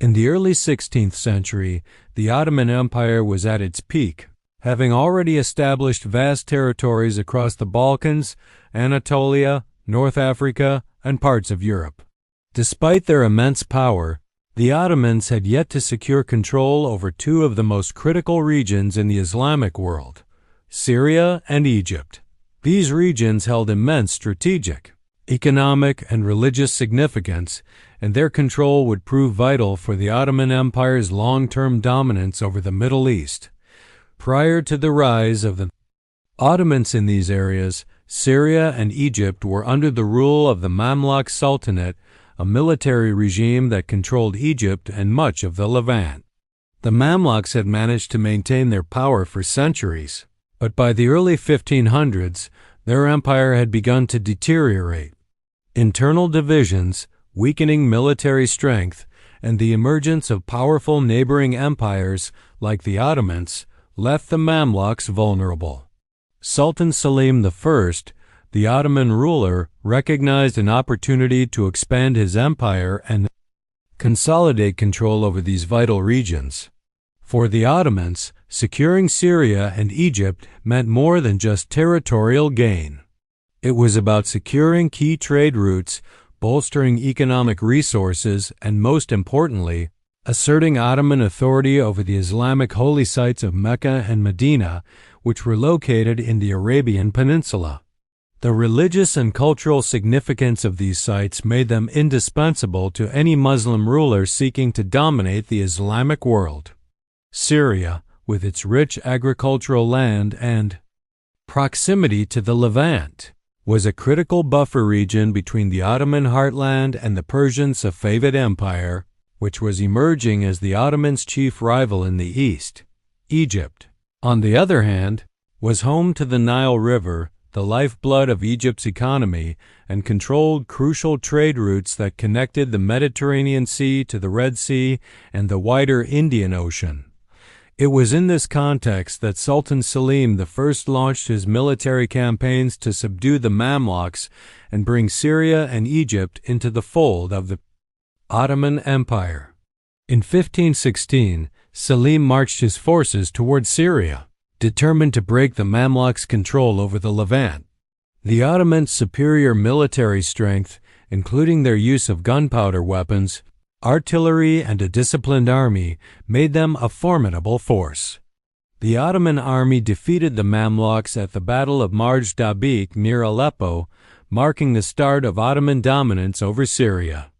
In the early 16th century, the Ottoman Empire was at its peak, having already established vast territories across the Balkans, Anatolia, North Africa, and parts of Europe. Despite their immense power, the Ottomans had yet to secure control over two of the most critical regions in the Islamic world, Syria and Egypt. These regions held immense strategic, economic, and religious significance, and their control would prove vital for the Ottoman Empire's long-term dominance over the Middle East. Prior to the rise of the Ottomans in these areas, Syria and Egypt were under the rule of the Mamluk Sultanate, a military regime that controlled Egypt and much of the Levant. The Mamluks had managed to maintain their power for centuries, but by the early 1500s, their empire had begun to deteriorate. Internal divisions, weakening military strength, and the emergence of powerful neighboring empires like the Ottomans left the Mamluks vulnerable. Sultan Selim I, the Ottoman ruler, recognized an opportunity to expand his empire and consolidate control over these vital regions. For the Ottomans, securing Syria and Egypt meant more than just territorial gain. It was about securing key trade routes, bolstering economic resources, and most importantly, asserting Ottoman authority over the Islamic holy sites of Mecca and Medina, which were located in the Arabian Peninsula. The religious and cultural significance of these sites made them indispensable to any Muslim ruler seeking to dominate the Islamic world. Syria, with its rich agricultural land and proximity to the Levant, was a critical buffer region between the Ottoman heartland and the Persian Safavid Empire, which was emerging as the Ottomans' chief rival in the east. Egypt, on the other hand, was home to the Nile River, the lifeblood of Egypt's economy, and controlled crucial trade routes that connected the Mediterranean Sea to the Red Sea and the wider Indian Ocean. It was in this context that Sultan Selim I launched his military campaigns to subdue the Mamluks and bring Syria and Egypt into the fold of the Ottoman Empire. In 1516, Selim marched his forces toward Syria, determined to break the Mamluks' control over the Levant. The Ottomans' superior military strength, including their use of gunpowder weapons, artillery, and a disciplined army, made them a formidable force. The Ottoman army defeated the Mamluks at the Battle of Marj Dabik near Aleppo, marking the start of Ottoman dominance over Syria.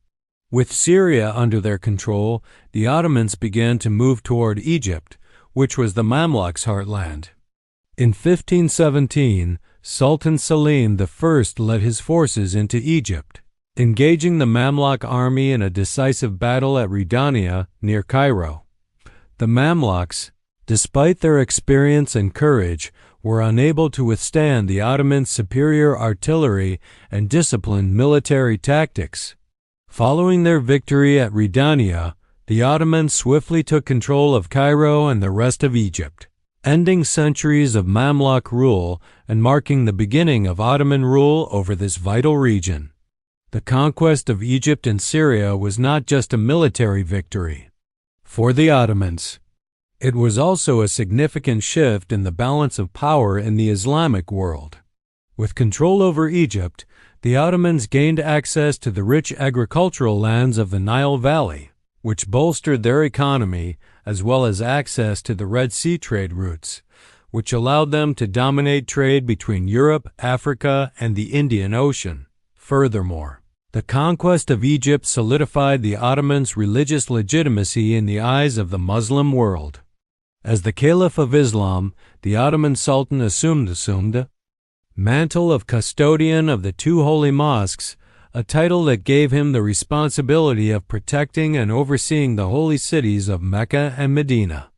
With Syria under their control, the Ottomans began to move toward Egypt, which was the Mamluks' heartland. In 1517, Sultan Selim I led his forces into Egypt, engaging the Mamluk army in a decisive battle at Ridania near Cairo. The Mamluks, despite their experience and courage, were unable to withstand the Ottomans' superior artillery and disciplined military tactics. Following their victory at Ridania, the Ottomans swiftly took control of Cairo and the rest of Egypt, ending centuries of Mamluk rule and marking the beginning of Ottoman rule over this vital region. The conquest of Egypt and Syria was not just a military victory. For the Ottomans, it was also a significant shift in the balance of power in the Islamic world. With control over Egypt, the Ottomans gained access to the rich agricultural lands of the Nile Valley, which bolstered their economy, as well as access to the Red Sea trade routes, which allowed them to dominate trade between Europe, Africa, and the Indian Ocean. Furthermore, the conquest of Egypt solidified the Ottomans' religious legitimacy in the eyes of the Muslim world. As the Caliph of Islam, the Ottoman Sultan assumed the mantle of custodian of the two holy mosques, a title that gave him the responsibility of protecting and overseeing the holy cities of Mecca and Medina.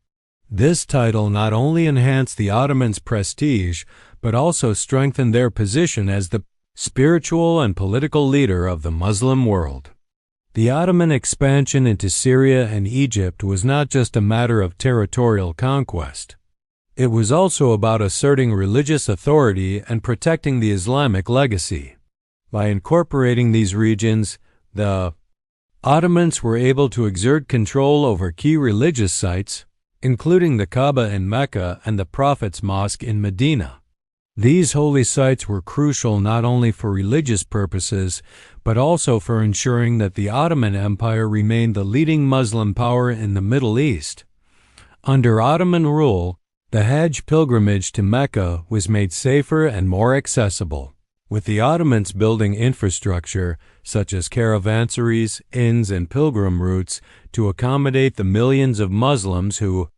This title not only enhanced the Ottomans' prestige, but also strengthened their position as the spiritual and political leader of the Muslim world. The Ottoman expansion into Syria and Egypt was not just a matter of territorial conquest. It was also about asserting religious authority and protecting the Islamic legacy. By incorporating these regions, the Ottomans were able to exert control over key religious sites, including the Kaaba in Mecca and the Prophet's Mosque in Medina. These holy sites were crucial not only for religious purposes, but also for ensuring that the Ottoman Empire remained the leading Muslim power in the Middle East. Under Ottoman rule, the Hajj pilgrimage to Mecca was made safer and more accessible, with the Ottomans building infrastructure such as caravansaries, inns, and pilgrim routes to accommodate the millions of Muslims who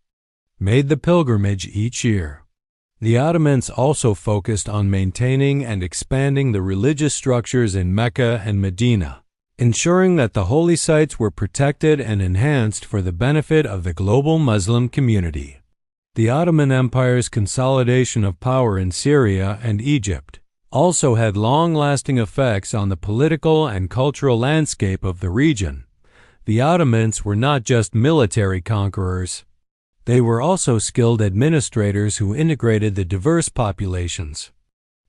made the pilgrimage each year. The Ottomans also focused on maintaining and expanding the religious structures in Mecca and Medina, ensuring that the holy sites were protected and enhanced for the benefit of the global Muslim community. The Ottoman Empire's consolidation of power in Syria and Egypt also had long-lasting effects on the political and cultural landscape of the region. The Ottomans were not just military conquerors. They were also skilled administrators who integrated the diverse populations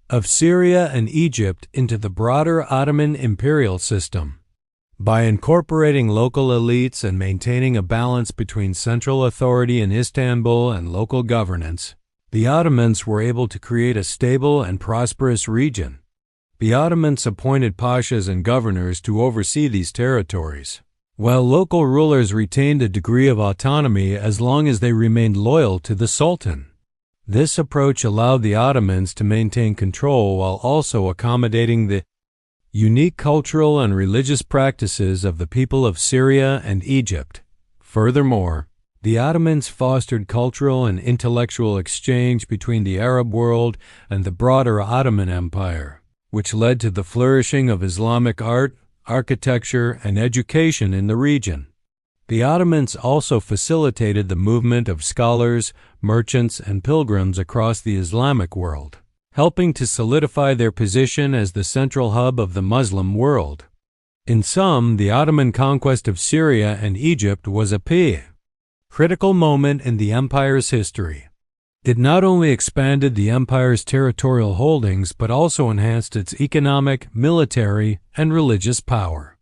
of Syria and Egypt into the broader Ottoman imperial system. By incorporating local elites and maintaining a balance between central authority in Istanbul and local governance, the Ottomans were able to create a stable and prosperous region. The Ottomans appointed pashas and governors to oversee these territories, while local rulers retained a degree of autonomy as long as they remained loyal to the Sultan. This approach allowed the Ottomans to maintain control while also accommodating the unique cultural and religious practices of the people of Syria and Egypt. Furthermore, the Ottomans fostered cultural and intellectual exchange between the Arab world and the broader Ottoman Empire, which led to the flourishing of Islamic art, architecture, and education in the region. The Ottomans also facilitated the movement of scholars, merchants, and pilgrims across the Islamic world, helping to solidify their position as the central hub of the Muslim world. In sum, the Ottoman conquest of Syria and Egypt was a critical moment in the empire's history. It not only expanded the empire's territorial holdings but also enhanced its economic, military, and religious power.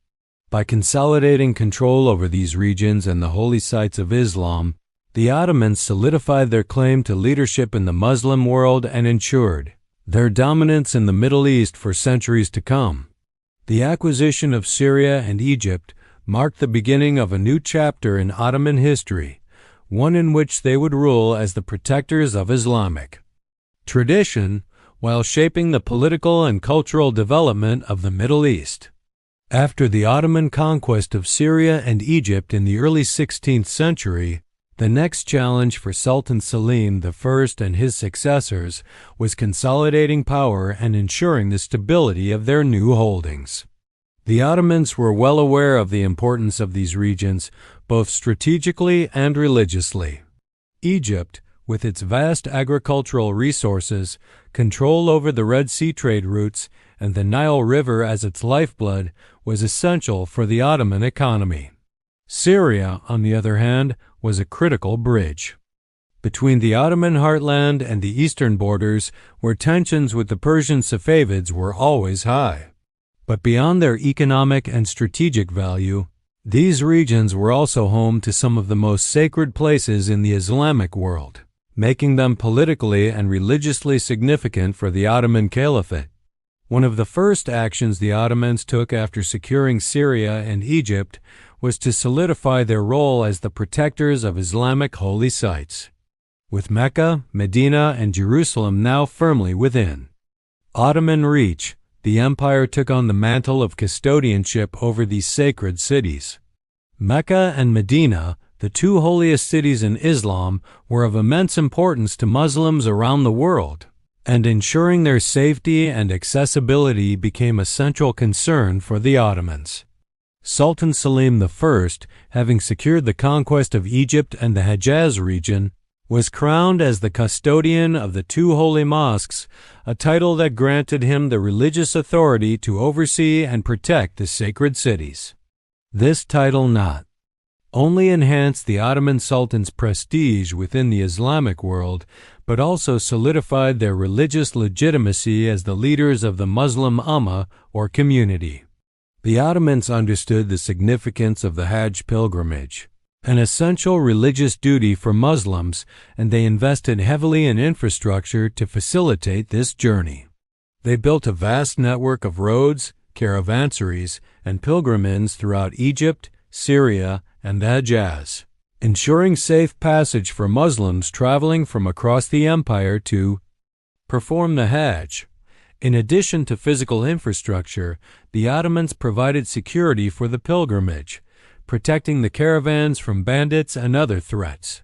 By consolidating control over these regions and the holy sites of Islam, the Ottomans solidified their claim to leadership in the Muslim world and ensured their dominance in the Middle East for centuries to come. The acquisition of Syria and Egypt marked the beginning of a new chapter in Ottoman history, one in which they would rule as the protectors of Islamic tradition while shaping the political and cultural development of the Middle East. After the Ottoman conquest of Syria and Egypt in the early 16th century, the next challenge for Sultan Selim I and his successors was consolidating power and ensuring the stability of their new holdings. The Ottomans were well aware of the importance of these regions, both strategically and religiously. Egypt, with its vast agricultural resources, control over the Red Sea trade routes, and the Nile River as its lifeblood, was essential for the Ottoman economy. Syria, on the other hand, was a critical bridge between the Ottoman heartland and the eastern borders, where tensions with the Persian Safavids were always high. But beyond their economic and strategic value, these regions were also home to some of the most sacred places in the Islamic world, making them politically and religiously significant for the Ottoman Caliphate. One of the first actions the Ottomans took after securing Syria and Egypt was to solidify their role as the protectors of Islamic holy sites. With Mecca, Medina, and Jerusalem now firmly within Ottoman reach, the empire took on the mantle of custodianship over these sacred cities. Mecca and Medina, the two holiest cities in Islam, were of immense importance to Muslims around the world, and ensuring their safety and accessibility became a central concern for the Ottomans. Sultan Selim I, having secured the conquest of Egypt and the Hejaz region, was crowned as the custodian of the two holy mosques, a title that granted him the religious authority to oversee and protect the sacred cities. This title not only enhanced the Ottoman Sultan's prestige within the Islamic world, but also solidified their religious legitimacy as the leaders of the Muslim Ummah or community. The Ottomans understood the significance of the Hajj pilgrimage, an essential religious duty for Muslims, and they invested heavily in infrastructure to facilitate this journey. They built a vast network of roads, caravansaries, and pilgrimages throughout Egypt, Syria, and the Hejaz, ensuring safe passage for Muslims traveling from across the empire to perform the Hajj. In addition to physical infrastructure, the Ottomans provided security for the pilgrimage, protecting the caravans from bandits and other threats.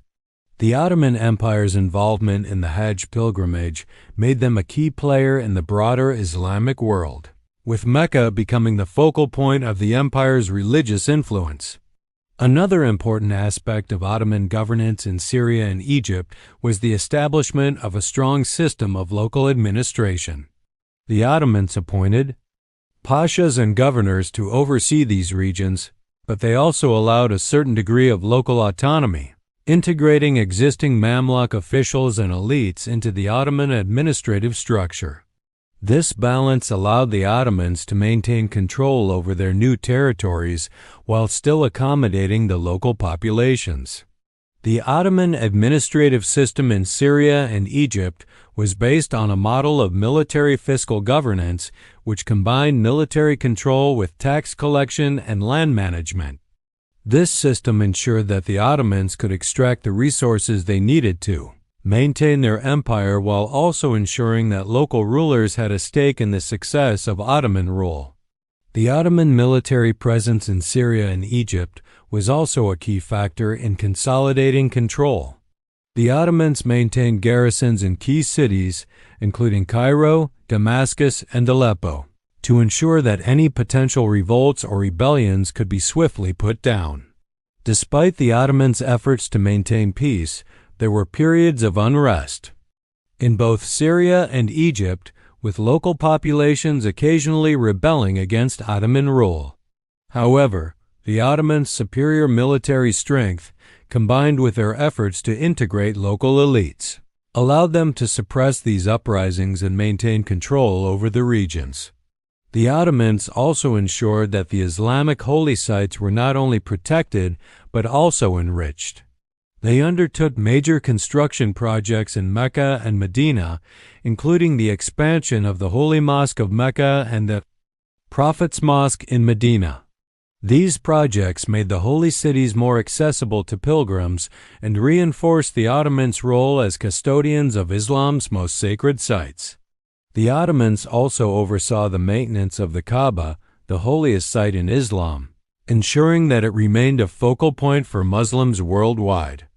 The Ottoman Empire's involvement in the Hajj pilgrimage made them a key player in the broader Islamic world, with Mecca becoming the focal point of the empire's religious influence. Another important aspect of Ottoman governance in Syria and Egypt was the establishment of a strong system of local administration. The Ottomans appointed pashas and governors to oversee these regions, but they also allowed a certain degree of local autonomy, integrating existing Mamluk officials and elites into the Ottoman administrative structure. This balance allowed the Ottomans to maintain control over their new territories while still accommodating the local populations. The Ottoman administrative system in Syria and Egypt was based on a model of military fiscal governance which combined military control with tax collection and land management. This system ensured that the Ottomans could extract the resources they needed to maintain their empire while also ensuring that local rulers had a stake in the success of Ottoman rule. The Ottoman military presence in Syria and Egypt was also a key factor in consolidating control. The Ottomans maintained garrisons in key cities, including Cairo, Damascus, and Aleppo, to ensure that any potential revolts or rebellions could be swiftly put down. Despite the Ottomans' efforts to maintain peace, there were periods of unrest in both Syria and Egypt, with local populations occasionally rebelling against Ottoman rule. However, the Ottomans' superior military strength, combined with their efforts to integrate local elites, allowed them to suppress these uprisings and maintain control over the regions. The Ottomans also ensured that the Islamic holy sites were not only protected but also enriched. They undertook major construction projects in Mecca and Medina, including the expansion of the Holy Mosque of Mecca and the Prophet's Mosque in Medina. These projects made the holy cities more accessible to pilgrims and reinforced the Ottomans' role as custodians of Islam's most sacred sites. The Ottomans also oversaw the maintenance of the Kaaba, the holiest site in Islam, ensuring that it remained a focal point for Muslims worldwide.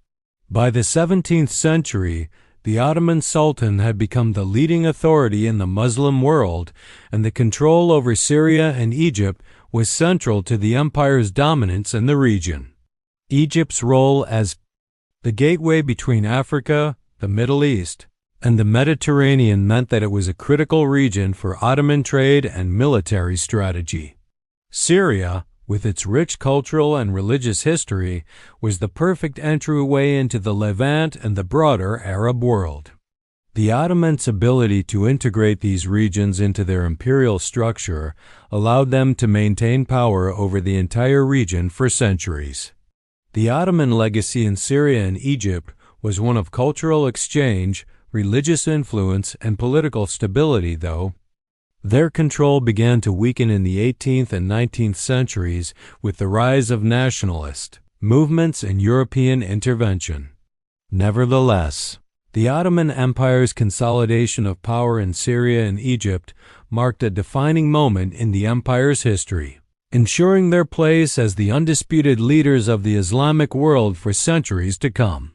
By the 17th century, the Ottoman Sultan had become the leading authority in the Muslim world, and the control over Syria and Egypt was central to the empire's dominance in the region. Egypt's role as the gateway between Africa, the Middle East, and the Mediterranean meant that it was a critical region for Ottoman trade and military strategy. Syria, with its rich cultural and religious history, was the perfect entryway into the Levant and the broader Arab world. The Ottomans' ability to integrate these regions into their imperial structure allowed them to maintain power over the entire region for centuries. The Ottoman legacy in Syria and Egypt was one of cultural exchange, religious influence, and political stability, though. Their control began to weaken in the 18th and 19th centuries with the rise of nationalist movements and European intervention. Nevertheless, the Ottoman Empire's consolidation of power in Syria and Egypt marked a defining moment in the empire's history, ensuring their place as the undisputed leaders of the Islamic world for centuries to come.